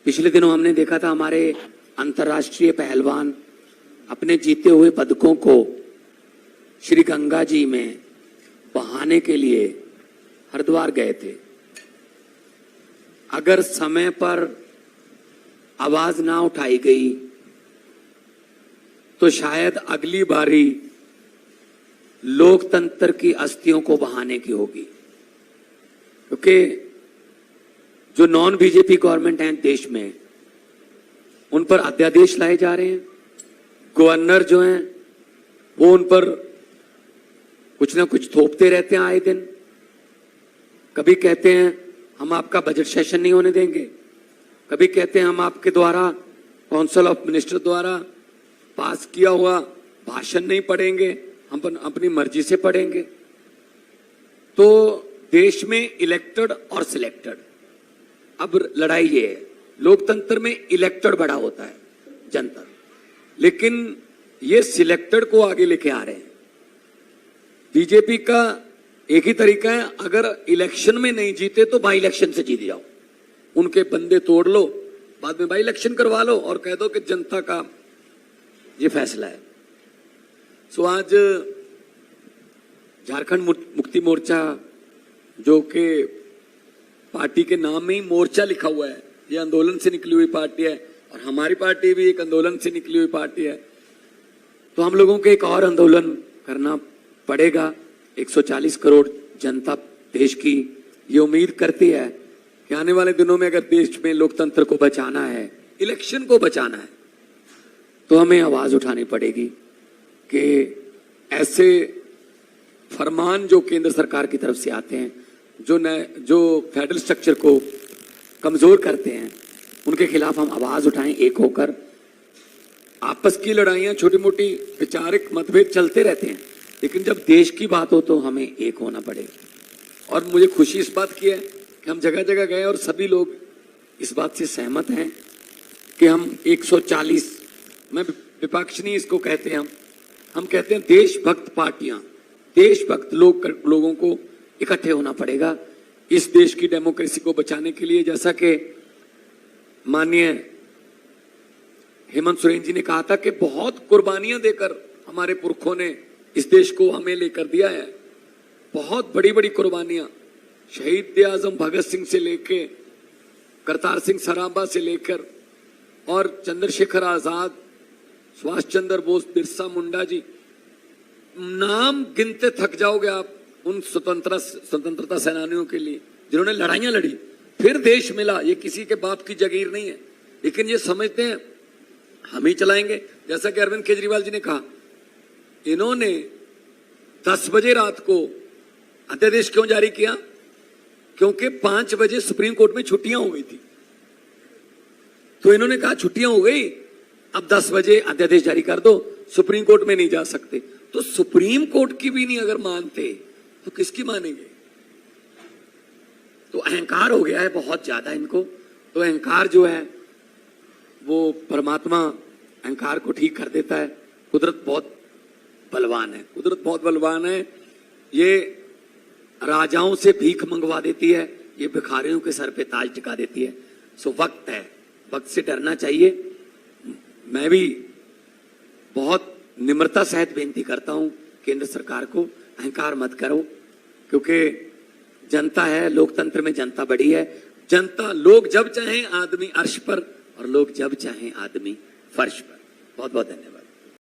पिछले दिनों हमने देखा था हमारे अंतर्राष्ट्रीय पहलवान अपने जीते हुए पदकों को श्री गंगा जी में बहाने के लिए हरिद्वार गए थे। अगर समय पर आवाज ना उठाई गई तो शायद अगली बारी लोकतंत्र की अस्थियों को बहाने की होगी, क्योंकि जो नॉन बीजेपी गवर्नमेंट है देश में उन पर अध्यादेश लाए जा रहे हैं। गवर्नर जो हैं वो उन पर कुछ ना कुछ थोपते रहते हैं आए दिन। कभी कहते हैं हम आपका बजट सेशन नहीं होने देंगे, कभी कहते हैं हम आपके द्वारा काउंसिल ऑफ मिनिस्टर द्वारा पास किया हुआ भाषण नहीं पढ़ेंगे, हम अपनी मर्जी से पढ़ेंगे। तो देश में इलेक्टेड और सिलेक्टेड, अब लड़ाई ये है, लोकतंत्र में इलेक्टेड बड़ा होता है जनता, लेकिन ये सिलेक्टेड को आगे लेके आ रहे हैं। बीजेपी का एक ही तरीका है, अगर इलेक्शन में नहीं जीते तो बाई इलेक्शन से जीत जाओ, उनके बंदे तोड़ लो, बाद में बाई इलेक्शन करवा लो और कह दो कि जनता का ये फैसला है। सो आज झारखंड मुक्ति मोर्चा, जो कि पार्टी के नाम में ही मोर्चा लिखा हुआ है, ये आंदोलन से निकली हुई पार्टी है और हमारी पार्टी भी एक आंदोलन से निकली हुई पार्टी है। तो हम लोगों को एक और आंदोलन करना पड़ेगा। 140 करोड़ जनता देश की ये उम्मीद करती है कि आने वाले दिनों में अगर देश में लोकतंत्र को बचाना है, इलेक्शन को बचाना है, तो हमें आवाज उठानी पड़ेगी कि ऐसे फरमान जो केंद्र सरकार की तरफ से आते हैं, जो फेडरल स्ट्रक्चर को कमजोर करते हैं, उनके खिलाफ हम आवाज उठाएं एक होकर। आपस की लड़ाइयां, छोटी मोटी वैचारिक मतभेद चलते रहते हैं, लेकिन जब देश की बात हो तो हमें एक होना पड़ेगा। और मुझे खुशी इस बात की है कि हम जगह जगह गए और सभी लोग इस बात से सहमत हैं कि हम 140, मैं विपक्ष नहीं इसको कहते हैं, हम कहते हैं देशभक्त पार्टियां, देशभक्त लोगों को इकट्ठे होना पड़ेगा इस देश की डेमोक्रेसी को बचाने के लिए। जैसा कि माननीय हेमंत सोरेन जी ने कहा था कि बहुत कुर्बानियां देकर हमारे पुरखों ने इस देश को हमें लेकर दिया है, बहुत बड़ी बड़ी कुर्बानियां। शहीद आजम भगत सिंह से लेके करतार सिंह सराभा से लेकर और चंद्रशेखर आजाद, सुभाष चंद्र बोस, बिरसा मुंडा जी, नाम गिनते थक जाओगे आप उन स्वतंत्रता सेनानियों के लिए जिन्होंने लड़ाइयां लड़ी, फिर देश मिला। ये किसी के बाप की जागीर नहीं है, लेकिन ये समझते हैं हम ही चलाएंगे। जैसा कि अरविंद केजरीवाल जी ने कहा, इन्होंने 10 बजे रात को अध्यादेश क्यों जारी किया? क्योंकि 5 बजे सुप्रीम कोर्ट में छुट्टियां हो गई थी, तो इन्होंने कहा छुट्टियां हो गई, अब 10 बजे अध्यादेश जारी कर दो, सुप्रीम कोर्ट में नहीं जा सकते। तो सुप्रीम कोर्ट की भी नहीं अगर मानते तो किसकी मानेंगे? तो अहंकार हो गया है बहुत ज्यादा इनको। तो अहंकार जो है वो परमात्मा अहंकार को ठीक कर देता है। कुदरत बहुत बलवान है, कुदरत बहुत बलवान है। ये राजाओं से भीख मंगवा देती है, ये भिखारियों के सर पे ताज टिका देती है। सो वक्त है, वक्त से डरना चाहिए। मैं भी बहुत निम्रता सहित बेनती करता हूं केंद्र सरकार को, अहंकार मत करो, क्योंकि जनता है, लोकतंत्र में जनता बड़ी है। जनता, लोग जब चाहें आदमी अर्श पर और लोग जब चाहें आदमी फर्श पर। बहुत बहुत धन्यवाद।